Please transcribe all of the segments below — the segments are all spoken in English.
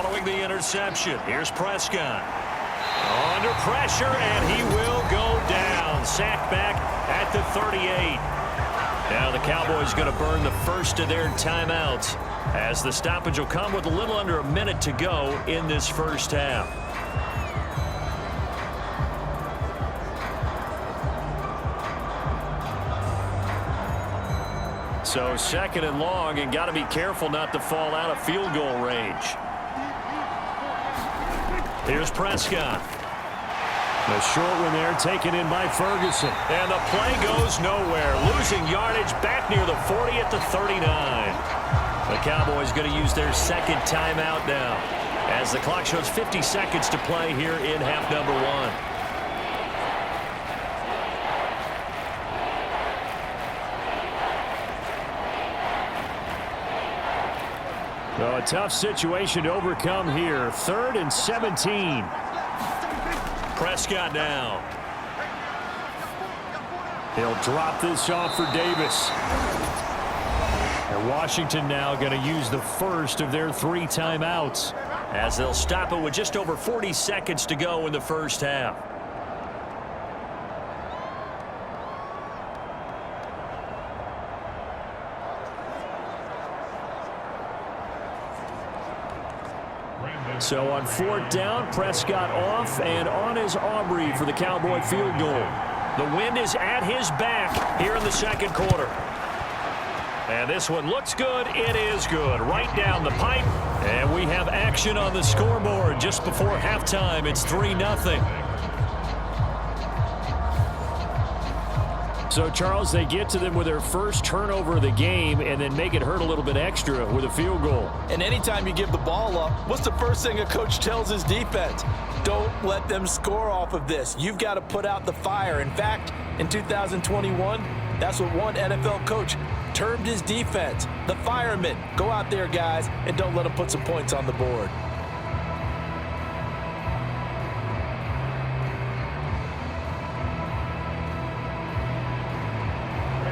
following the interception. Here's Prescott. Under pressure, and he will go down. Sacked back at the 38. Now the Cowboys going to burn the first of their timeouts as the stoppage will come with a little under a minute to go in this first half. So second and long, and got to be careful not to fall out of field goal range. Here's Prescott. The short one there taken in by Ferguson. And the play goes nowhere. Losing yardage back near the 40 at the 39. The Cowboys going to use their second timeout now as the clock shows 50 seconds to play here in half number one. So a tough situation to overcome here. 3rd and 17. Prescott now. He'll drop this off for Davis. And Washington now going to use the first of their 3 timeouts as they'll stop it with just over 40 seconds to go in the first half. So on 4th down, Prescott off, and on is Aubrey for the Cowboy field goal. The wind is at his back here in the second quarter. And this one looks good. It is good. Right down the pipe. And we have action on the scoreboard just before halftime. It's 3-0. So, Charles, they get to them with their first turnover of the game and then make it hurt a little bit extra with a field goal. And anytime you give the ball up, what's the first thing a coach tells his defense? Don't let them score off of this. You've got to put out the fire. In fact, in 2021, that's what one NFL coach termed his defense, the firemen. Go out there, guys, and don't let them put some points on the board.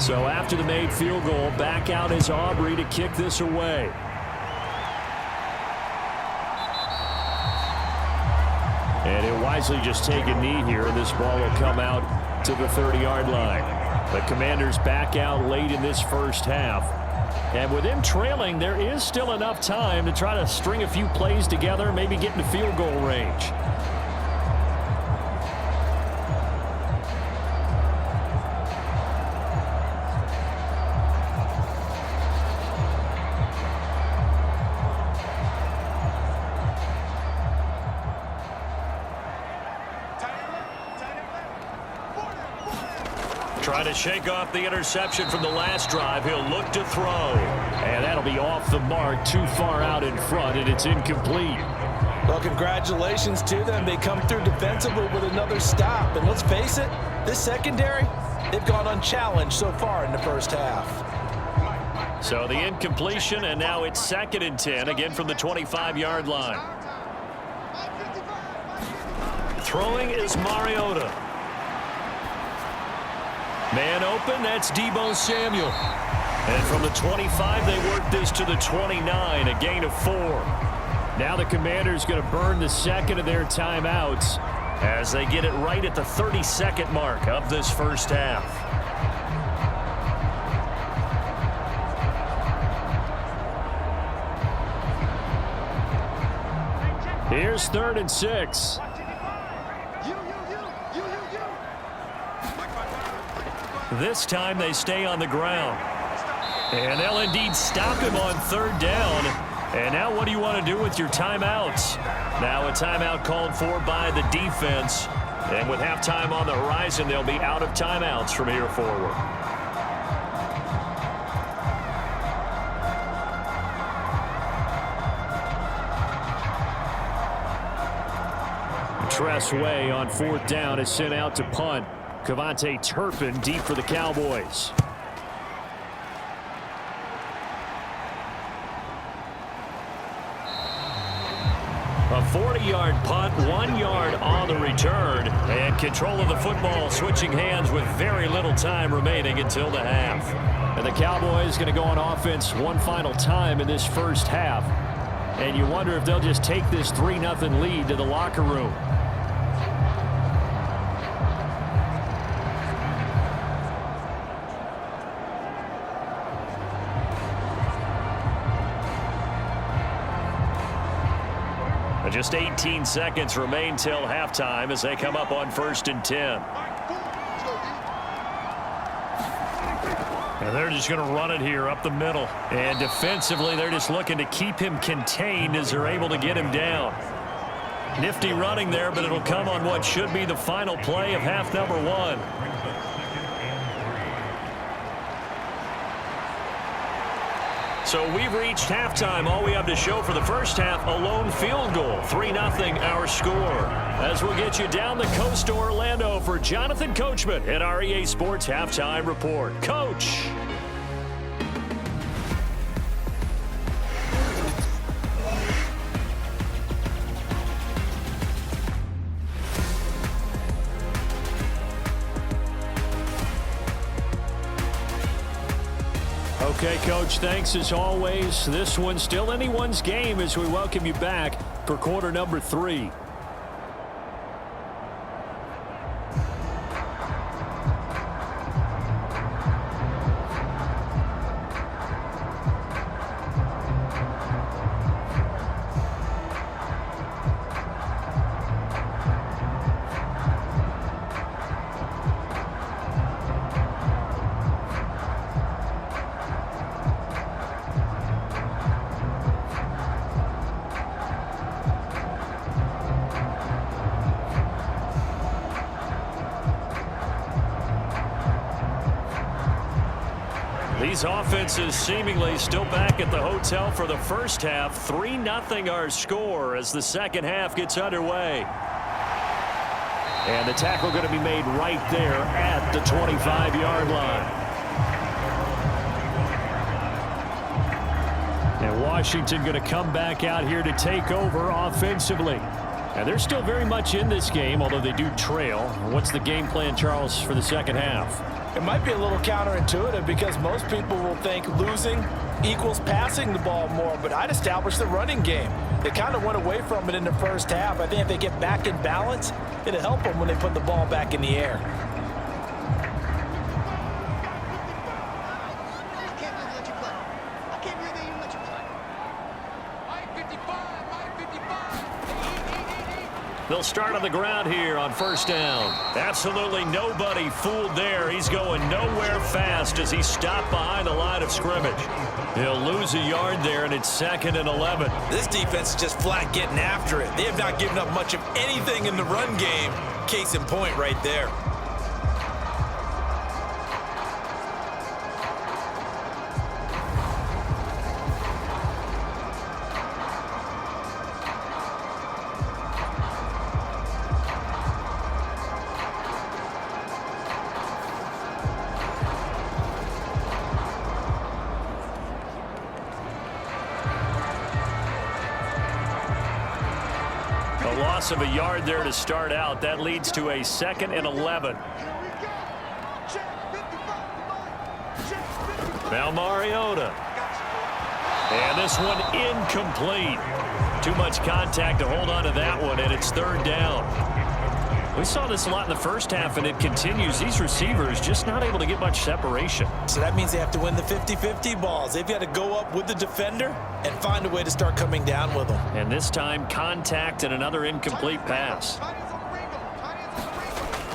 So after the made field goal, back out is Aubrey to kick this away. And he'll wisely just take a knee here, and this ball will come out to the 30-yard line. The Commanders back out late in this first half. And with them trailing, there is still enough time to try to string a few plays together, maybe get into field goal range. Trying to shake off the interception from the last drive. He'll look to throw. And that'll be off the mark, too far out in front, and it's incomplete. Well, congratulations to them. They come through defensively with another stop. And let's face it, this secondary, they've gone unchallenged so far in the first half. So the incompletion, and now it's 2nd and 10, again from the 25-yard line. Throwing is Mariota. Man open, that's Deebo Samuel. And from the 25, they work this to the 29, a gain of 4. Now the Commanders going to burn the second of their timeouts as they get it right at the 30-second mark of this first half. Here's 3rd and 6. This time they stay on the ground. And they'll indeed stop him on 3rd down. And now what do you want to do with your timeouts? Now a timeout called for by the defense. And with halftime on the horizon, they'll be out of timeouts from here forward. Tress Way on 4th down is sent out to punt. Cavante Turpin deep for the Cowboys. A 40-yard punt, 1 yard on the return, and control of the football switching hands with very little time remaining until the half. And the Cowboys going to go on offense one final time in this first half. And you wonder if they'll just take this 3-0 lead to the locker room. Just 18 seconds remain till halftime as they come up on 1st and 10. And they're just going to run it here up the middle. And defensively, they're just looking to keep him contained as they're able to get him down. Nifty running there, but it'll come on what should be the final play of half number 1. So we've reached halftime. All we have to show for the first half, a lone field goal. 3-0 our score. As we'll get you down the coast to Orlando for Jonathan Coachman at our EA Sports Halftime Report. Coach. Okay, Coach, thanks as always. This one's still anyone's game as we welcome you back for quarter number 3. These offenses seemingly still back at the hotel for the first half. 3-0 our score as the second half gets underway. And the tackle going to be made right there at the 25-yard line. And Washington going to come back out here to take over offensively. And they're still very much in this game, although they do trail. What's the game plan, Charles, for the second half? It might be a little counterintuitive because most people will think losing equals passing the ball more, but I'd establish the running game. They kind of went away from it in the first half. I think if they get back in balance, it'll help them when they put the ball back in the air. They'll start on the ground here on first down. Absolutely nobody fooled there. He's going nowhere fast as he stopped behind the line of scrimmage. He'll lose a yard there, and it's 2nd and 11. This defense is just flat getting after it. They have not given up much of anything in the run game. Case in point right there. Loss of a yard there to start out. That leads to a 2nd and 11. Now Mariota. And this one incomplete. Too much contact to hold on to that one, and it's 3rd down. We saw this a lot in the first half, and it continues. These receivers just not able to get much separation. So that means they have to win the 50-50 balls. They've got to go up with the defender and find a way to start coming down with them. And this time, contact and another incomplete pass.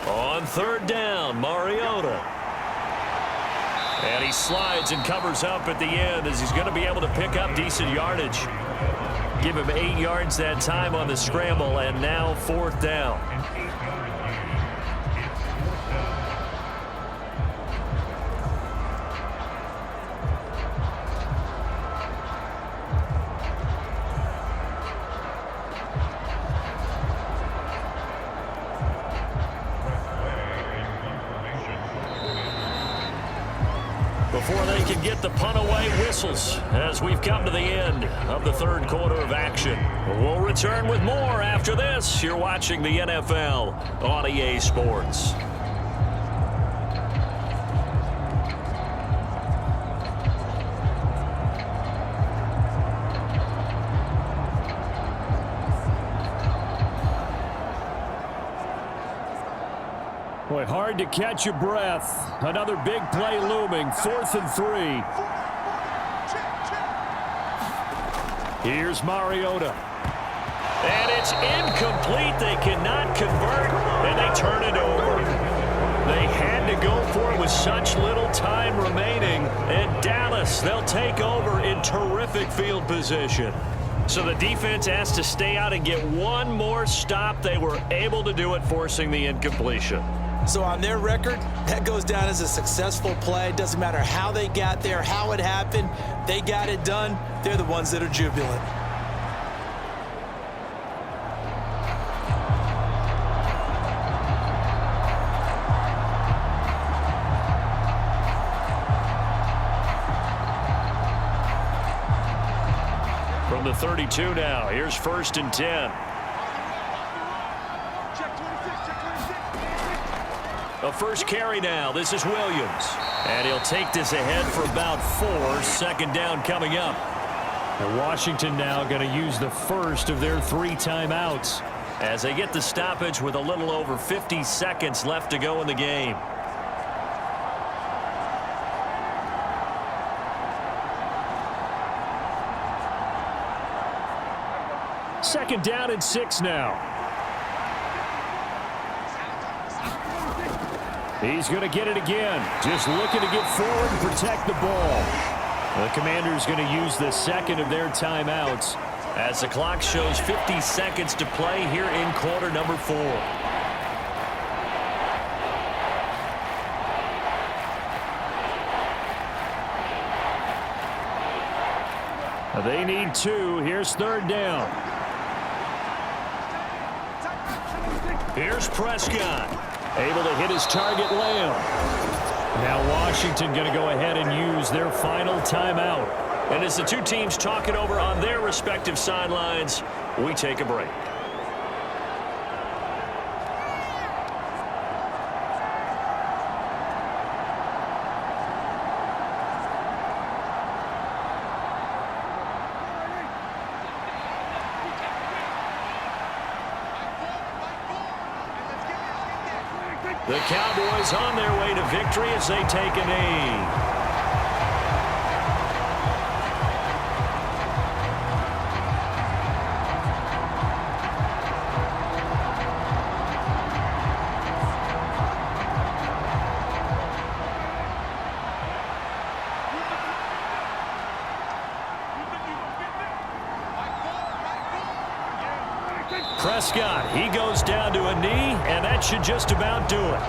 On 3rd down, Mariota. And he slides and covers up at the end as he's going to be able to pick up decent yardage. Give him 8 yards that time on the scramble, and now 4th down. Before they can get the punt away, whistles as we've come to the end of the 3rd quarter of action. We'll return with more after this. You're watching the NFL on EA Sports. Hard to catch your breath. Another big play looming. 4th and 3. Here's Mariota. And it's incomplete. They cannot convert, and they turn it over. They had to go for it with such little time remaining. And Dallas, they'll take over in terrific field position. So the defense has to stay out and get one more stop. They were able to do it, forcing the incompletion. So on their record, that goes down as a successful play. Doesn't matter how they got there, how it happened. They got it done. They're the ones that are jubilant. From the 32 now, here's 1st and 10. A first carry now. This is Williams. And he'll take this ahead for about 4. 2nd down coming up. And Washington now going to use the first of their 3 timeouts as they get the stoppage with a little over 50 seconds left to go in the game. Second down and 6 now. He's going to get it again. Just looking to get forward and protect the ball. The Commanders going to use the second of their timeouts as the clock shows 50 seconds to play here in quarter number 4. They need 2. Here's 3rd down. Here's Prescott. Able to hit his target, Lamb. Now Washington going to go ahead and use their final timeout. And as the two teams talk it over on their respective sidelines, we take a break. The Cowboys on their way to victory as they take a knee. Prescott, he goes down to a knee, and that should just about do it.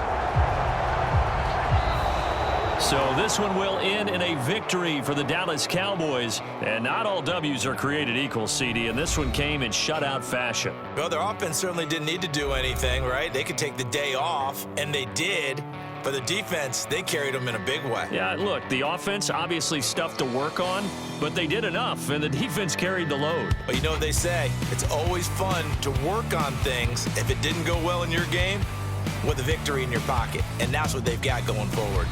So this one will end in a victory for the Dallas Cowboys. And not all W's are created equal, CD, and this one came in shutout fashion. Well, their offense certainly didn't need to do anything, right? They could take the day off, and they did. For the defense, they carried them in a big way. Yeah, look, the offense obviously stuff to work on, but they did enough, and the defense carried the load. But you know what they say, it's always fun to work on things if it didn't go well in your game with a victory in your pocket, and that's what they've got going forward.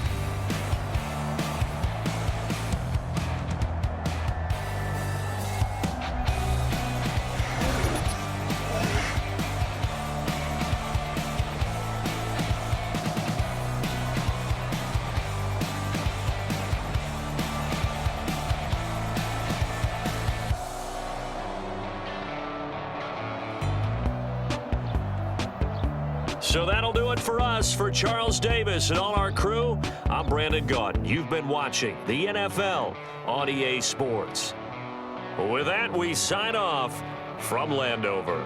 So that'll do it for us. For Charles Davis and all our crew, I'm Brandon Gaudin. You've been watching the NFL on EA Sports. With that, we sign off from Landover.